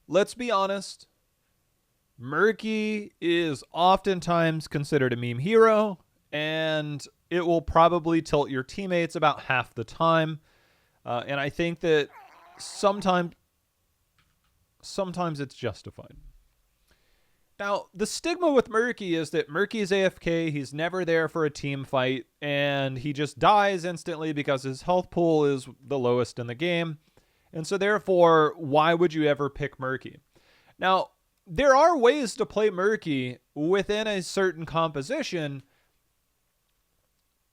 let's be honest. Murky is oftentimes considered a meme hero, and it will probably tilt your teammates about half the time. And I think that sometimes it's justified. Now, the stigma with Murky is that Murky's AFK, he's never there for a team fight, and he just dies instantly because his health pool is the lowest in the game. And so therefore, why would you ever pick Murky? Now, there are ways to play Murky within a certain composition,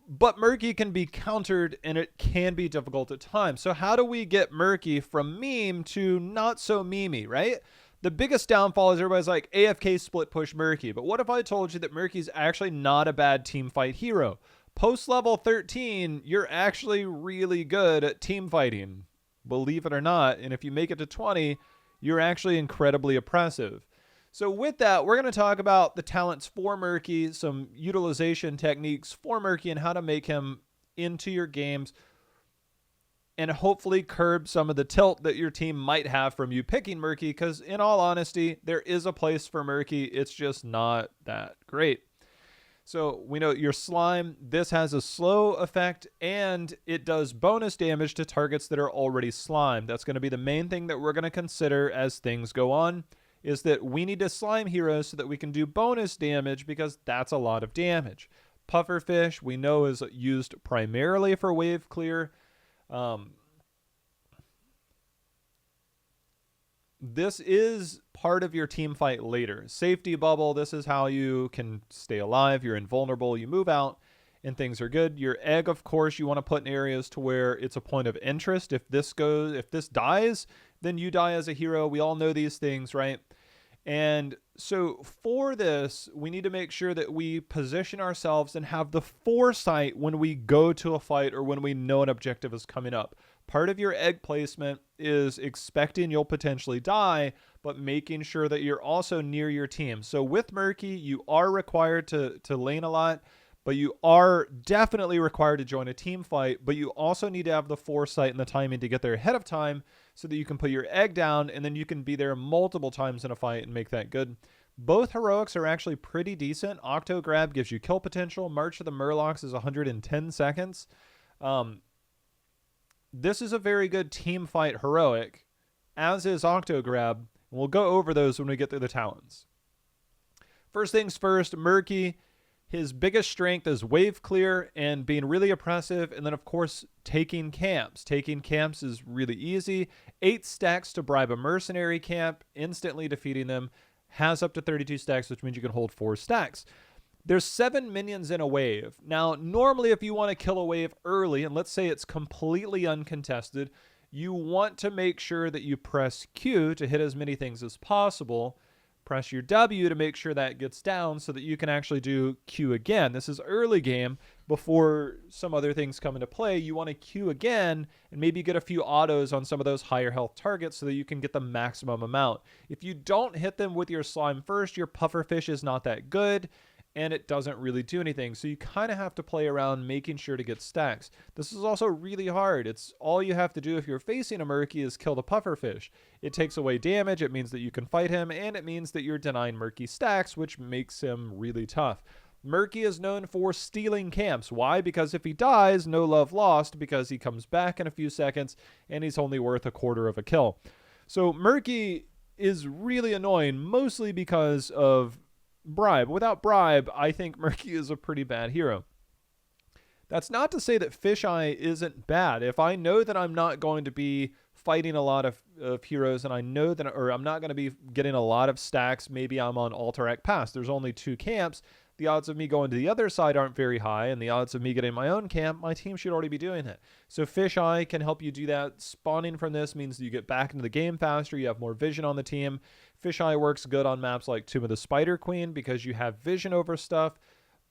but Murky can be countered and it can be difficult at times. So how do we get Murky from meme to not so memey, right? The biggest downfall is everybody's like, AFK split push Murky. But what if I told you that Murky's actually not a bad team fight hero? Post level 13, you're actually really good at team fighting, believe it or not. And if you make it to 20, you're actually incredibly oppressive. So with that, we're going to talk about the talents for Murky, some utilization techniques for Murky, and how to make him into your games and hopefully curb some of the tilt that your team might have from you picking Murky, because in all honesty, there is a place for Murky. It's just not that great. So we know your slime, this has a slow effect, and it does bonus damage to targets that are already slimed. That's going to be the main thing that we're going to consider as things go on, is that we need to slime heroes so that we can do bonus damage, because that's a lot of damage. Pufferfish, we know, is used primarily for wave clear. This is part of your team fight later. Safety bubble, this is how you can stay alive. You're invulnerable, you move out, and things are good. Your egg, of course, you want to put in areas to where it's a point of interest. If this dies, then you die as a hero. We all know these things, right? And so for this, we need to make sure that we position ourselves and have the foresight when we go to a fight or when we know an objective is coming up. Part of your egg placement is expecting you'll potentially die, but making sure that you're also near your team. So with Murky, you are required to lane a lot, but you are definitely required to join a team fight, but you also need to have the foresight and the timing to get there ahead of time so that you can put your egg down and then you can be there multiple times in a fight and make that good. Both heroics are actually pretty decent. Octo Grab gives you kill potential. March of the Murlocs is 110 seconds. This is a very good team fight heroic, as is Octo Grab. We'll go over those when we get through the talents. First things first, Murky, his biggest strength is wave clear and being really oppressive, and then of course taking camps. Taking camps is really easy. 8 stacks to bribe a mercenary camp, instantly defeating them. Has up to 32 stacks, which means you can hold 4 stacks. There's 7 minions in a wave. Now, normally if you want to kill a wave early, and let's say it's completely uncontested, you want to make sure that you press Q to hit as many things as possible. Press your W to make sure that gets down so that you can actually do Q again. This is early game before some other things come into play. You want to Q again and maybe get a few autos on some of those higher health targets so that you can get the maximum amount. If you don't hit them with your slime first, your pufferfish is not that good, and it doesn't really do anything. So you kind of have to play around making sure to get stacks. This is also really hard. It's all you have to do if you're facing a Murky is kill the pufferfish. It takes away damage, it means that you can fight him, and it means that you're denying Murky stacks, which makes him really tough. Murky is known for stealing camps. Why? Because if he dies, no love lost, because he comes back in a few seconds, and he's only worth a quarter of a kill. So Murky is really annoying, mostly because of bribe. Without bribe, I think Murky is a pretty bad hero. That's not to say that Fisheye isn't bad. If I know that I'm not going to be fighting a lot of heroes and I know that, or I'm not going to be getting a lot of stacks, maybe I'm on Alterac Pass. There's only 2 camps. The odds of me going to the other side aren't very high, and the odds of me getting my own camp, my team should already be doing that. So Fisheye can help you do that. Spawning from this means that you get back into the game faster, you have more vision on the team. Fisheye works good on maps like Tomb of the Spider Queen because you have vision over stuff,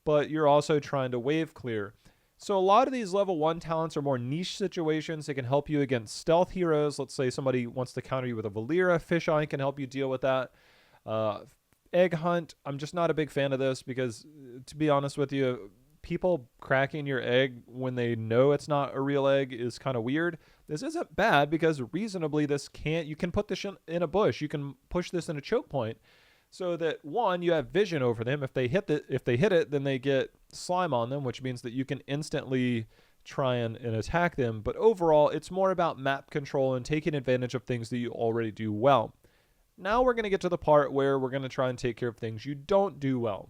but you're also trying to wave clear. So a lot of these level 1 talents are more niche situations. They can help you against stealth heroes. Let's say somebody wants to counter you with a Valera. Fisheye can help you deal with that. Egg hunt, I'm just not a big fan of this because, to be honest with you, people cracking your egg when they know it's not a real egg is kind of weird. this isn't bad because reasonably you can put this in a bush. You can push this in a choke point so that one, you have vision over them. If they hit it, then they get slime on them, which means that you can instantly try and attack them. But overall, it's more about map control and taking advantage of things that you already do well. Now we're going to get to the part where we're going to try and take care of things you don't do well.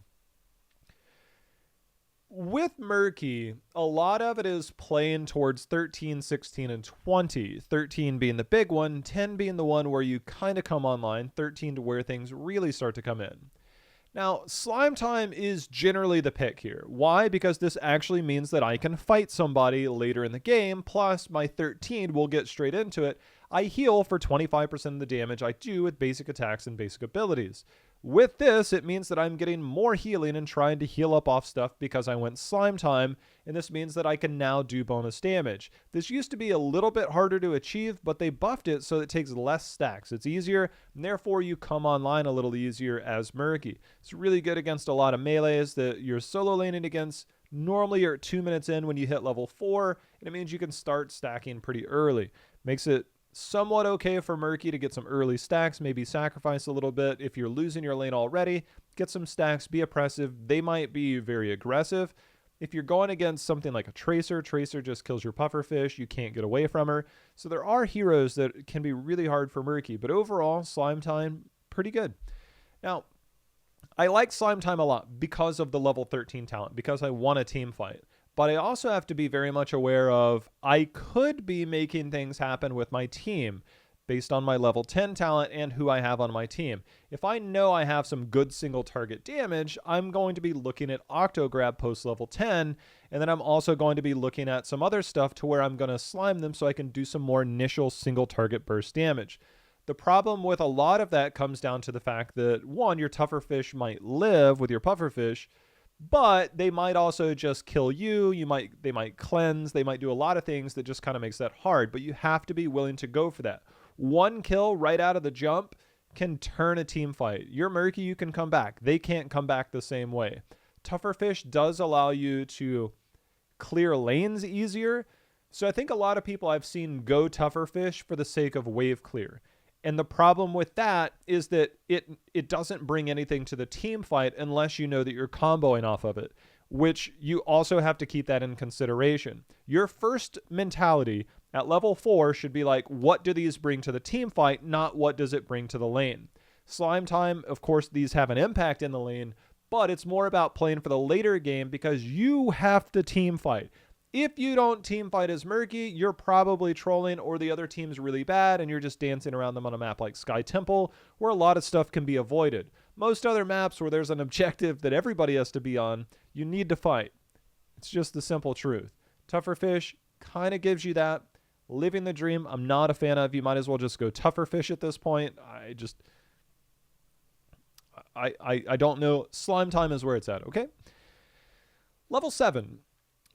With Murky, a lot of it is playing towards 13, 16, and 20. 13 being the big one, 10 being the one where you kind of come online, 13 to where things really start to come in. Now, slime time is generally the pick here. Why? Because this actually means that I can fight somebody later in the game, plus my 13 will get straight into it. I heal for 25% of the damage I do with basic attacks and basic abilities. With this, it means that I'm getting more healing and trying to heal up off stuff because I went slime time, and this means that I can now do bonus damage. This used to be a little bit harder to achieve, but they buffed it so it takes less stacks. It's easier, and therefore you come online a little easier as Murky. It's really good against a lot of melees that you're solo laning against. Normally you're 2 minutes in when you hit level 4, and it means you can start stacking pretty early. Makes it somewhat okay for Murky to get some early stacks, maybe sacrifice a little bit. If you're losing your lane already, get some stacks, be oppressive. They might be very aggressive. If you're going against something like a Tracer just kills your pufferfish. You can't get away from her. So there are heroes that can be really hard for Murky, but overall, slime time, pretty good. Now, I like slime time a lot because of the level 13 talent, because I want a team fight. But I also have to be very much aware of I could be making things happen with my team based on my level 10 talent and who I have on my team. If I know I have some good single target damage, I'm going to be looking at Octograb post level 10, and then I'm also going to be looking at some other stuff to where I'm going to slime them so I can do some more initial single target burst damage. The problem with a lot of that comes down to the fact that, one, your tougher fish might live with your pufferfish, but they might also just kill you. They might cleanse. They might do a lot of things that just kind of makes that hard, but you have to be willing to go for that. One kill right out of the jump can turn a team fight. You're Murky, you can come back. They can't come back the same way. Tougher fish does allow you to clear lanes easier. So I think a lot of people I've seen go tougher fish for the sake of wave clear. And the problem with that is that it doesn't bring anything to the team fight unless you know that you're comboing off of it, which you also have to keep that in consideration. Your first mentality at level 4 should be like, what do these bring to the team fight, not what does it bring to the lane. Slime time, of course, these have an impact in the lane, but it's more about playing for the later game because you have to team fight. If you don't team fight as Murky, you're probably trolling or the other team's really bad and you're just dancing around them on a map like Sky Temple where a lot of stuff can be avoided. Most other maps where there's an objective that everybody has to be on, you need to fight. It's just the simple truth. Tougher fish kind of gives you that. Living the dream, I'm not a fan of. You might as well just go tougher fish at this point. I don't know. Slime time is where it's at, okay? Level 7.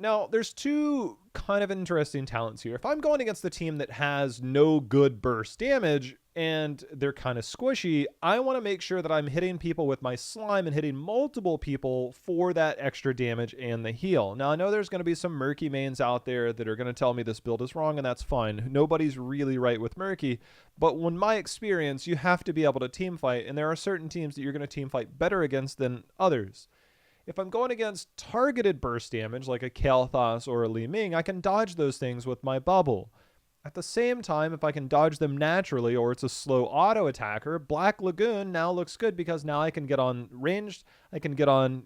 Now, there's two kind of interesting talents here. If I'm going against the team that has no good burst damage and they're kind of squishy, I want to make sure that I'm hitting people with my slime and hitting multiple people for that extra damage and the heal. Now, I know there's going to be some Murky mains out there that are going to tell me this build is wrong, and that's fine. Nobody's really right with Murky, but in my experience, you have to be able to team fight, and there are certain teams that you're going to team fight better against than others. If I'm going against targeted burst damage like a Kael'thas or a Li Ming, I can dodge those things with my bubble. At the same time, if I can dodge them naturally or it's a slow auto attacker, Black Lagoon now looks good because now I can get on ranged, I can get on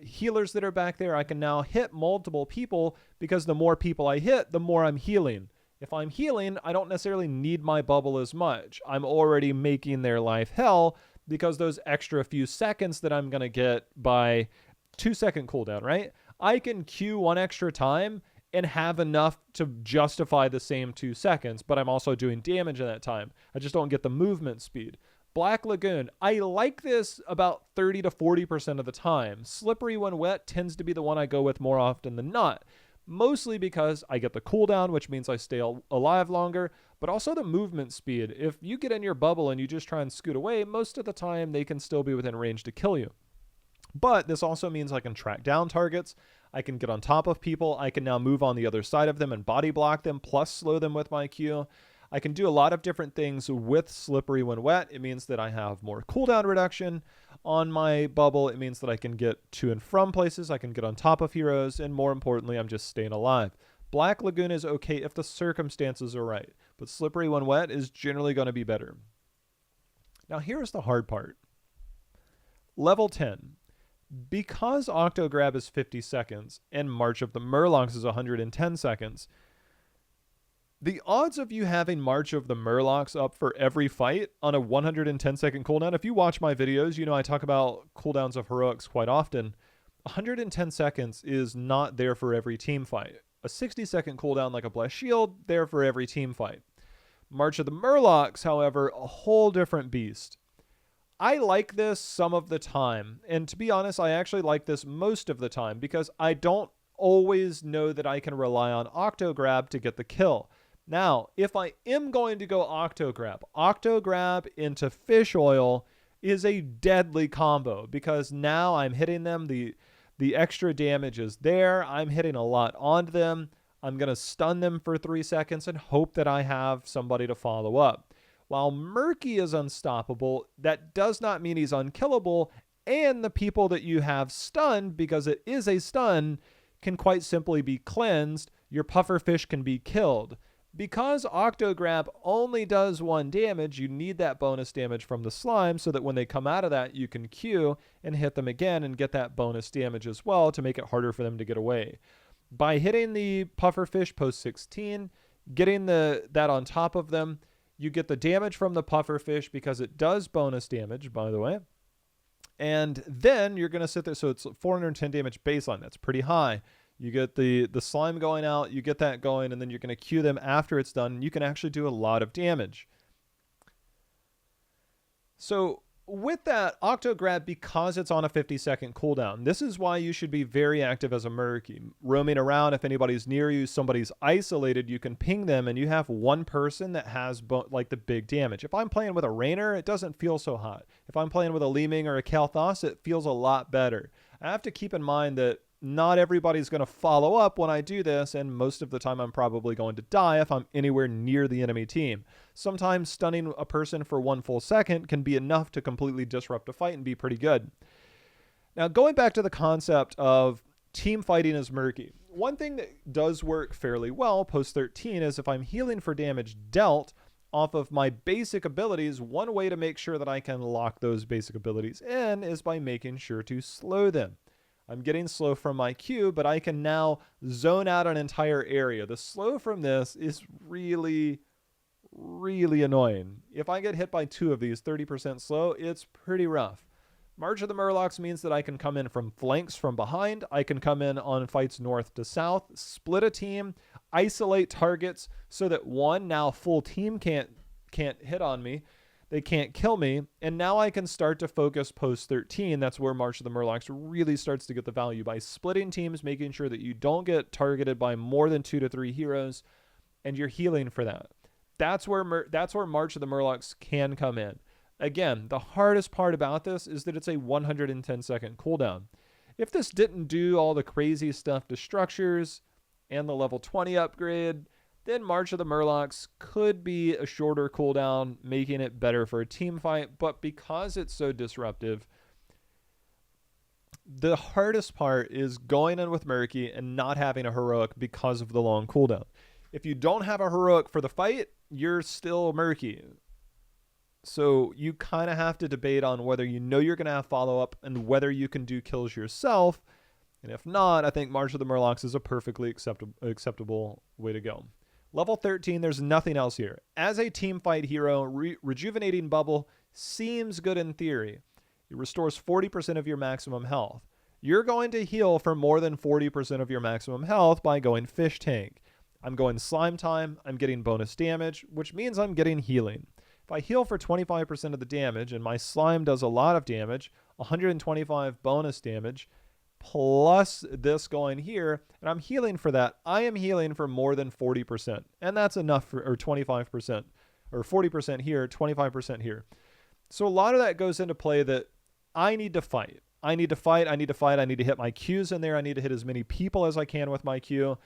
healers that are back there. I can now hit multiple people because the more people I hit, the more I'm healing. If I'm healing, I don't necessarily need my bubble as much. I'm already making their life hell because those extra few seconds that I'm going to get by 2-second cooldown, right? I can queue one extra time and have enough to justify the same 2 seconds, but I'm also doing damage in that time. I just don't get the movement speed. Black Lagoon, I like this about 30 to 40% of the time. Slippery when wet tends to be the one I go with more often than not. Mostly because I get the cooldown, which means I stay alive longer, but also the movement speed. If you get in your bubble and you just try and scoot away, most of the time they can still be within range to kill you. But this also means I can track down targets. I can get on top of people. I can now move on the other side of them and body block them, plus slow them with my Q. I can do a lot of different things with Slippery when wet. It means that I have more cooldown reduction on my bubble. It means that I can get to and from places. I can get on top of heroes. And more importantly, I'm just staying alive. Black Lagoon is okay if the circumstances are right, but Slippery when wet is generally going to be better. Now here's the hard part. Level 10. Because Octograb is 50 seconds and March of the Murlocs is 110 seconds, the odds of you having March of the Murlocs up for every fight on a 110 second cooldown, if you watch my videos, you know I talk about cooldowns of heroics quite often. 110 seconds is not there for every team fight. A 60 second cooldown like a Blessed Shield, there for every team fight. March of the Murlocs, however, a whole different beast. I like this some of the time, and to be honest, I actually like this most of the time because I don't always know that I can rely on Octograb to get the kill. Now, if I am going to go Octograb into Fish Oil is a deadly combo because now I'm hitting them. The extra damage is there. I'm hitting a lot on them. I'm going to stun them for 3 seconds and hope that I have somebody to follow up. While Murky is unstoppable, that does not mean he's unkillable, and the people that you have stunned, because it is a stun, can quite simply be cleansed. Your pufferfish can be killed. Because Octograb only does 1 damage, you need that bonus damage from the slime so that when they come out of that, you can Q and hit them again and get that bonus damage as well to make it harder for them to get away. By hitting the pufferfish post 16, getting that on top of them, you get the damage from the pufferfish because it does bonus damage, by the way. And then you're going to sit there. So it's 410 damage baseline. That's pretty high. You get the slime going out, you get that going, and then you're going to Q them after it's done. You can actually do a lot of damage. So with that, Octograb, because it's on a 50-second cooldown, this is why you should be very active as a Murky. Roaming around, if anybody's near you, somebody's isolated, you can ping them, and you have one person that has like the big damage. If I'm playing with a Rainer, it doesn't feel so hot. If I'm playing with a Leeming or a Kalthos, it feels a lot better. I have to keep in mind that not everybody's going to follow up when I do this, and most of the time I'm probably going to die if I'm anywhere near the enemy team. Sometimes stunning a person for 1 full second can be enough to completely disrupt a fight and be pretty good. Now, going back to the concept of team fighting as Murky, one thing that does work fairly well post 13 is if I'm healing for damage dealt off of my basic abilities, one way to make sure that I can lock those basic abilities in is by making sure to slow them. I'm getting slow from my Q, but I can now zone out an entire area. The slow from this is really, really annoying. If I get hit by 2 of these 30% slow, it's pretty rough. March of the Murlocs means that I can come in from flanks from behind. I can come in on fights north to south, split a team, isolate targets so that one now full team can't hit on me. They can't kill me, and now I can start to focus post 13. That's where March of the Murlocs really starts to get the value by splitting teams, making sure that you don't get targeted by more than 2 to 3 heroes, and you're healing for that. That's where March of the Murlocs can come in. Again, the hardest part about this is that it's a 110 second cooldown. If this didn't do all the crazy stuff to structures and the level 20 upgrade, then March of the Murlocs could be a shorter cooldown, making it better for a team fight. But because it's so disruptive, the hardest part is going in with Murky and not having a heroic because of the long cooldown. If you don't have a heroic for the fight, you're still Murky. So you kind of have to debate on whether you know you're going to have follow-up and whether you can do kills yourself. And if not, I think March of the Murlocs is a perfectly acceptable way to go. Level 13, there's nothing else here. As a team fight hero, Rejuvenating Bubble seems good in theory. It restores 40% of your maximum health. You're going to heal for more than 40% of your maximum health by going Fish Tank. I'm going Slime Time, I'm getting bonus damage, which means I'm getting healing. If I heal for 25% of the damage, and my slime does a lot of damage, 125 bonus damage, plus this going here, and I'm healing for that, I am healing for more than 40%. And that's enough for, or 25%, or 40% here, 25% here. So a lot of that goes into play that I need to fight. I need to fight. I need to hit my Qs in there. I need to hit as many people as I can with my Q.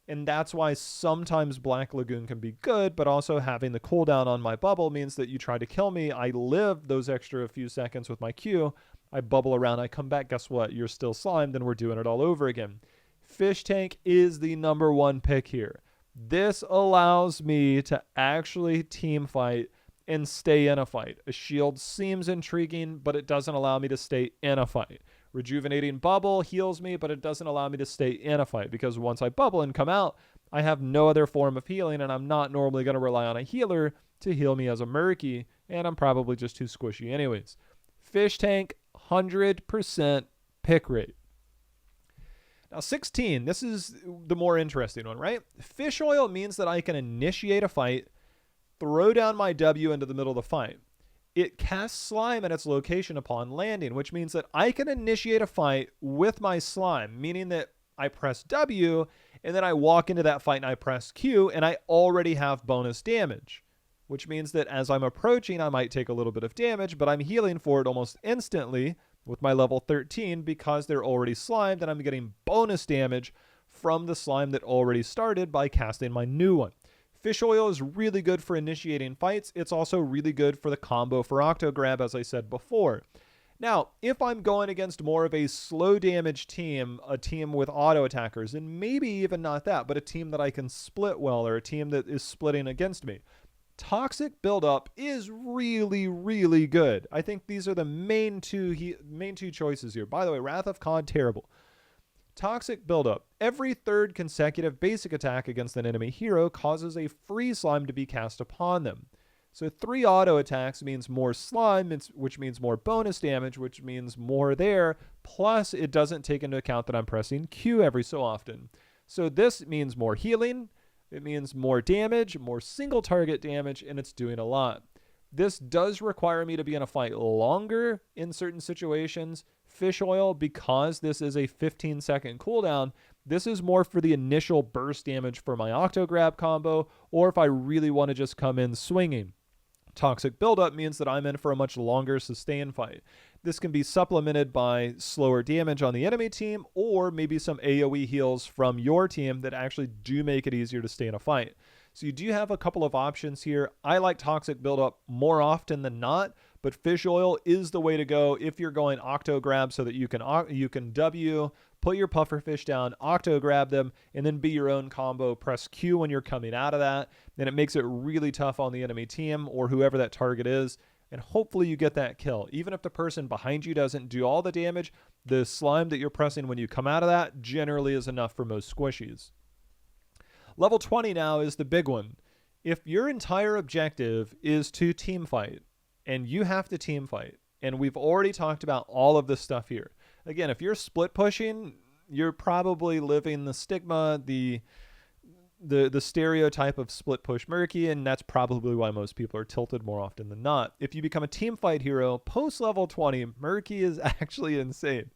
And that's why sometimes Black Lagoon can be good, but also having the cooldown on my bubble means that you try to kill me. I live those extra few seconds with my Q. I bubble around. I come back. Guess what? You're still slimed, and we're doing it all over again. Fish Tank is the number one pick here. This allows me to actually team fight and stay in a fight. A shield seems intriguing, but it doesn't allow me to stay in a fight. Rejuvenating bubble heals me, but it doesn't allow me to stay in a fight because once I bubble and come out, I have no other form of healing, and I'm not normally going to rely on a healer to heal me as a Murky, and I'm probably just too squishy anyways. Fish Tank, 100% pick rate. Now 16, this is the more interesting one, right? Fish oil means that I can initiate a fight, throw down my W into the middle of the fight. It casts slime at its location upon landing, which means that I can initiate a fight with my slime, meaning that I press W and then I walk into that fight and I press Q and I already have bonus damage, which means that as I'm approaching, I might take a little bit of damage, but I'm healing for it almost instantly with my level 13 because they're already slimed and I'm getting bonus damage from the slime that already started by casting my new one. Fish oil is really good for initiating fights. It's also really good for the combo for Octo Grab, as I said before. Now, if I'm going against more of a slow damage team, a team with auto attackers, and maybe even not that, but a team that I can split well, or a team that is splitting against me, Toxic Buildup is really, really good. I think these are the main two choices here. By the way, Wrath of Khan, terrible. Toxic Buildup. Every third consecutive basic attack against an enemy hero causes a free slime to be cast upon them. So 3 auto attacks means more slime, which means more bonus damage, which means more there. Plus, it doesn't take into account that I'm pressing Q every so often. So this means more healing. It means more damage, more single target damage, and it's doing a lot. This does require me to be in a fight longer in certain situations. Fish oil, because this is a 15-second cooldown, this is more for the initial burst damage for my Octo Grab combo, or if I really want to just come in swinging. Toxic Buildup means that I'm in for a much longer sustain fight. This can be supplemented by slower damage on the enemy team, or maybe some AoE heals from your team that actually do make it easier to stay in a fight. So you do have a couple of options here. I like Toxic Buildup more often than not, but fish oil is the way to go if you're going Octo Grab so that you can W, put your puffer fish down, Octo Grab them, and then be your own combo. Press Q when you're coming out of that. Then it makes it really tough on the enemy team or whoever that target is. And hopefully you get that kill. Even if the person behind you doesn't do all the damage, the slime that you're pressing when you come out of that generally is enough for most squishies. Level 20 now is the big one. If your entire objective is to team fight, and you have to team fight, and we've already talked about all of this stuff here. Again, if you're split pushing, you're probably living the stigma, the stereotype of split push Murky, and that's probably why most people are tilted more often than not. If you become a team fight hero post level 20, Murky is actually insane.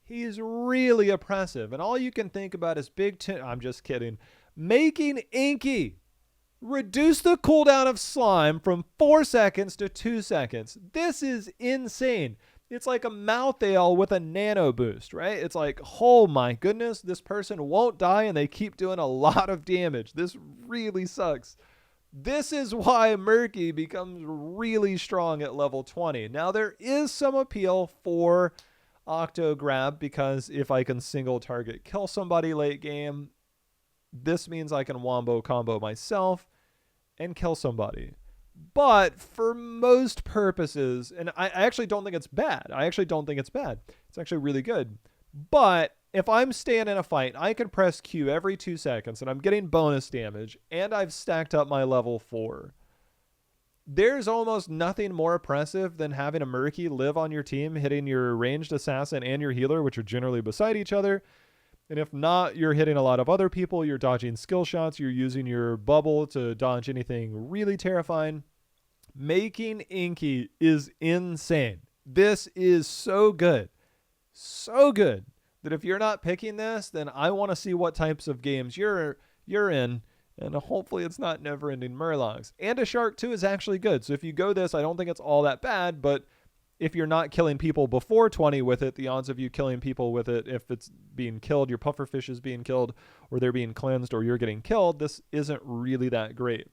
He's really oppressive, and all you can think about is I'm just kidding. Making Inky reduce the cooldown of slime from 4 seconds to 2 seconds. This is insane. It's like a mouth ale with a nano boost, right? It's like, oh my goodness, this person won't die and they keep doing a lot of damage. This really sucks. This is why Murky becomes really strong at level 20. Now, there is some appeal for Octo Grab because if I can single target kill somebody late game, this means I can wombo combo myself and kill somebody. But for most purposes, and I actually don't think it's bad. It's actually really good. But if I'm staying in a fight, I can press Q every 2 seconds and I'm getting bonus damage and I've stacked up my level 4. There's almost nothing more oppressive than having a Murky live on your team, hitting your ranged assassin and your healer, which are generally beside each other. And if not, you're hitting a lot of other people. You're dodging skill shots. You're using your bubble to dodge anything really terrifying. Making Inky is insane. This is so good. So good that if you're not picking this, then I want to see what types of games you're in. And hopefully it's not never-ending Murlocs. And a Shark 2 is actually good. So if you go this, I don't think it's all that bad. But if you're not killing people before 20 with it, the odds of you killing people with it, if it's being killed, your pufferfish is being killed, or they're being cleansed, or you're getting killed, this isn't really that great.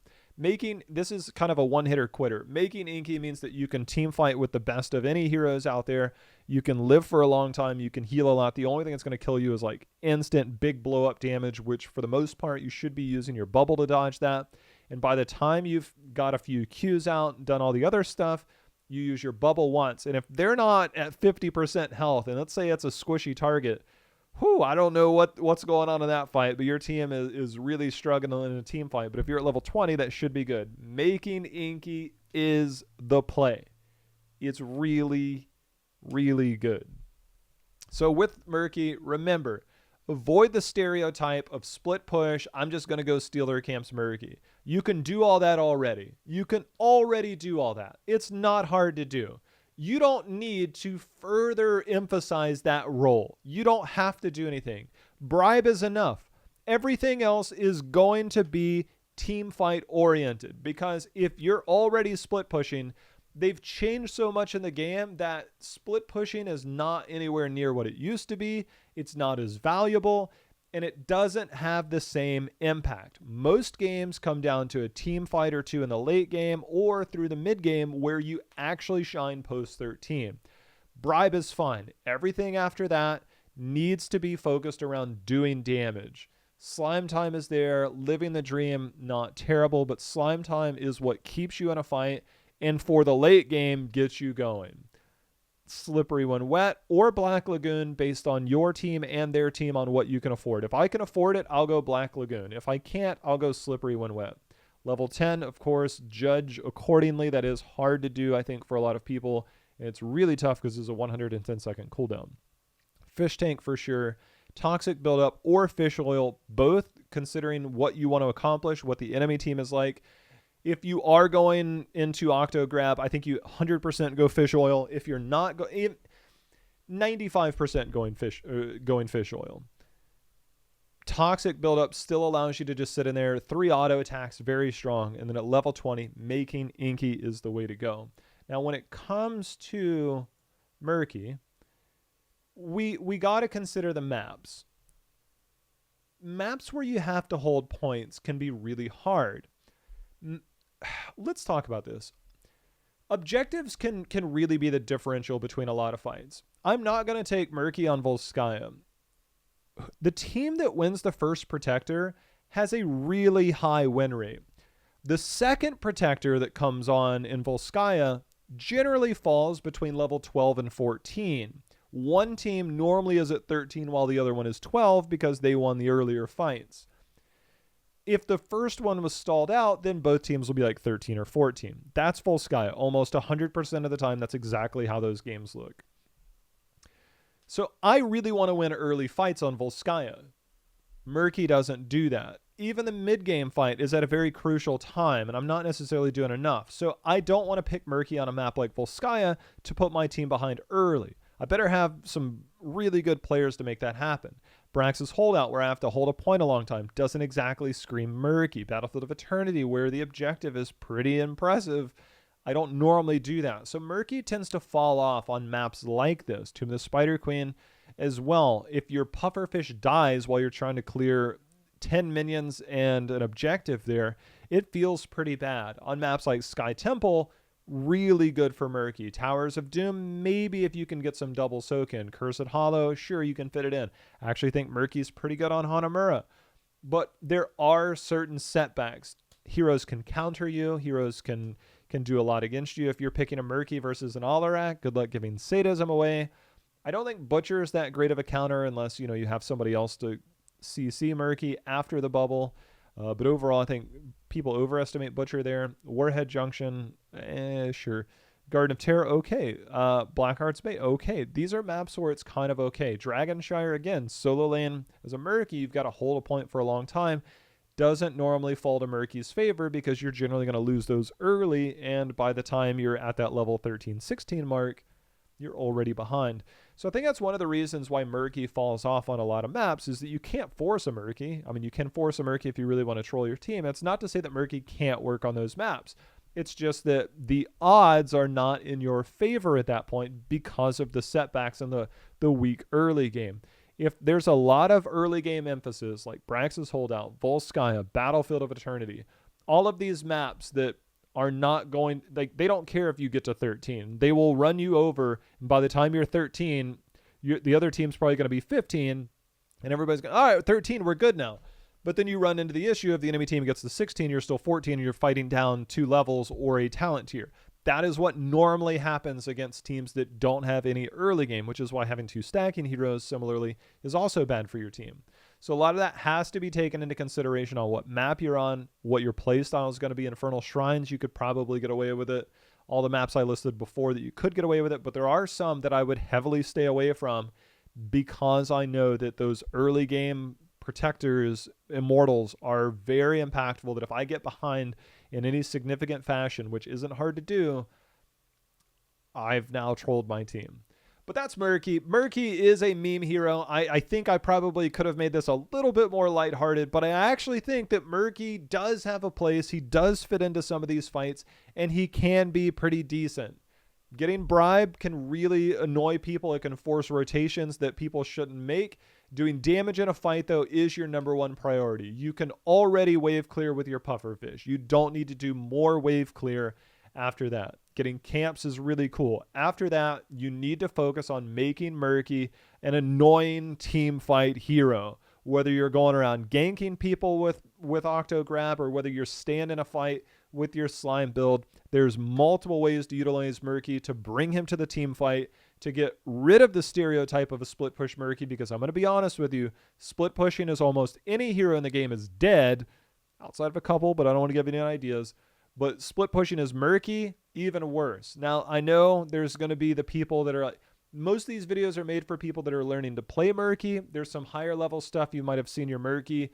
This is kind of a one-hitter quitter. Making Inky means that you can team fight with the best of any heroes out there. You can live for a long time. You can heal a lot. The only thing that's going to kill you is like instant big blow-up damage, which for the most part, you should be using your bubble to dodge that. And by the time you've got a few Qs out, done all the other stuff, you use your bubble once. And if they're not at 50% health, and let's say it's a squishy target, I don't know what's going on in that fight, but your team is really struggling in a team fight. But if you're at level 20, that should be good. Making Inky is the play. It's really, really good. So with Murky, remember, avoid the stereotype of split push. I'm just going to go steal their camps Murky. You can do all that already. You can already do all that. It's not hard to do. You don't need to further emphasize that role. You don't have to do anything. Bribe is enough. Everything else is going to be team fight oriented, because if you're already split pushing, they've changed so much in the game that split pushing is not anywhere near what it used to be. It's not as valuable, and it doesn't have the same impact. Most games come down to a team fight or two in the late game or through the mid game where you actually shine post 13. Bribe is fine. Everything after that needs to be focused around doing damage. Slime time is there. Living the dream, not terrible, but slime time is what keeps you in a fight, and for the late game, gets you going. Slippery when wet or Black Lagoon based on your team and their team on what you can afford. If I can afford it, I'll go Black Lagoon. If I can't, I'll go Slippery when wet. Level 10, of course, judge accordingly. That is hard to do, I think, for a lot of people. And it's really tough because there's a 110-second cooldown. Fish tank for sure. Toxic buildup or fish oil, both considering what you want to accomplish, what the enemy team is like. If you are going into Octo Grab, I think you 100% go fish oil. If you're not, 95% going fish oil. Toxic buildup still allows you to just sit in there. 3 auto attacks, very strong. And then at level 20, making Inky is the way to go. Now, when it comes to Murky, we got to consider the maps. Maps where you have to hold points can be really hard. Let's talk about this. Objectives can really be the differential between a lot of fights. I'm not going to take Murky on Volskaya. The team that wins the first Protector has a really high win rate. The second Protector that comes on in Volskaya generally falls between level 12 and 14. One team normally is at 13 while the other one is 12 because they won the earlier fights. If the first one was stalled out, then both teams will be like 13 or 14. That's Volskaya. Almost 100% of the time, that's exactly how those games look. So I really want to win early fights on Volskaya. Murky doesn't do that. Even the mid-game fight is at a very crucial time, and I'm not necessarily doing enough. So I don't want to pick Murky on a map like Volskaya to put my team behind early. I better have some really good players to make that happen. Brax's Holdout, where I have to hold a point a long time, doesn't exactly scream Murky. Battlefield of Eternity, where the objective is pretty impressive, I don't normally do that. So Murky tends to fall off on maps like this. Tomb of the Spider Queen as well. If your pufferfish dies while you're trying to clear 10 minions and an objective there, it feels pretty bad. On maps like Sky Temple, really good for Murky. Towers of Doom, maybe if you can get some double soak in. Cursed Hollow, sure, you can fit it in. I actually think Murky's pretty good on Hanamura. But there are certain setbacks. Heroes can counter you. Heroes can do a lot against you. If you're picking a Murky versus an Alarak, good luck giving Sadism away. I don't think Butcher is that great of a counter unless, you have somebody else to CC Murky after the bubble. But overall, I think people overestimate Butcher there. Warhead Junction, sure. Garden of Terror, okay. Blackhearts Bay, okay. These are maps where it's kind of okay. Dragonshire, again, solo lane as a Murky, you've got to hold a point for a long time. Doesn't normally fall to Murky's favor because you're generally going to lose those early, and by the time you're at that level 13-16 mark, you're already behind. So I think that's one of the reasons why Murky falls off on a lot of maps is that you can't force a Murky. I mean, you can force a Murky if you really want to troll your team. It's not to say that Murky can't work on those maps. It's just that the odds are not in your favor at that point because of the setbacks in the weak early game. If there's a lot of early game emphasis like Brax's Holdout, Volskaya, Battlefield of Eternity, all of these maps that are not going, like, they don't care if you get to 13. They will run you over, and by the time you're 13, the other team's probably going to be 15, and everybody's going, all right, 13, we're good now. But then you run into the issue of the enemy team gets to 16, you're still 14, and you're fighting down 2 levels or a talent tier. That is what normally happens against teams that don't have any early game, which is why having 2 stacking heroes similarly is also bad for your team. So a lot of that has to be taken into consideration on what map you're on, what your playstyle is going to be. Infernal Shrines, you could probably get away with it. All the maps I listed before that you could get away with it, but there are some that I would heavily stay away from because I know that those early game protectors, immortals, are very impactful, that if I get behind in any significant fashion, which isn't hard to do, I've now trolled my team. But that's Murky. Murky is a meme hero. I think I probably could have made this a little bit more lighthearted, but I actually think that Murky does have a place. He does fit into some of these fights, and he can be pretty decent. Getting bribed can really annoy people. It can force rotations that people shouldn't make. Doing damage in a fight, though, is your number one priority. You can already wave clear with your pufferfish. You don't need to do more wave clear after that. Getting camps is really cool. After that, you need to focus on making Murky an annoying team fight hero. Whether you're going around ganking people with Octo Grab or whether you're staying in a fight with your slime build, there's multiple ways to utilize Murky to bring him to the team fight, to get rid of the stereotype of a split push Murky, because I'm going to be honest with you, split pushing is almost any hero in the game is dead, outside of a couple, but I don't want to give any ideas. But split pushing is Murky, even worse. Now, I know there's going to be the people that are like, most of these videos are made for people that are learning to play Murky. There's some higher level stuff you might have seen your Murky.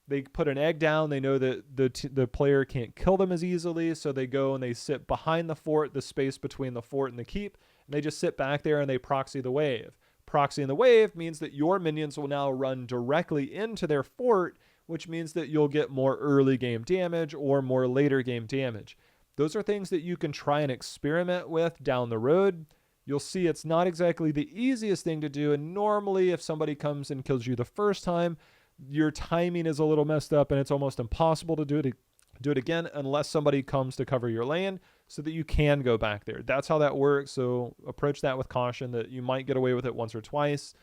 They put an egg down. They know that the player can't kill them as easily, so they go and they sit behind the fort, the space between the fort and the keep, and they just sit back there and they proxy the wave. Proxying the wave means that your minions will now run directly into their fort, which means that you'll get more early game damage or more later game damage. Those are things that you can try and experiment with down the road. You'll see it's not exactly the easiest thing to do, and normally if somebody comes and kills you the first time, your timing is a little messed up and it's almost impossible to do it again unless somebody comes to cover your lane so that you can go back there. That's how that works. So approach that with caution, that you might get away with it once or twice,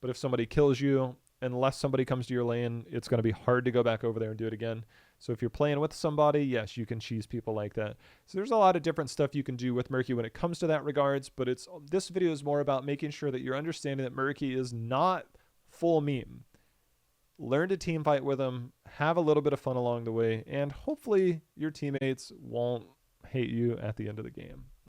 but if somebody kills you, unless somebody comes to your lane, it's going to be hard to go back over there and do it again. So if you're playing with somebody, yes, you can cheese people like that. So there's a lot of different stuff you can do with Murky when it comes to that regards, but this video is more about making sure that you're understanding that Murky is not full meme. Learn to team fight with them, have a little bit of fun along the way, and hopefully your teammates won't hate you at the end of the game.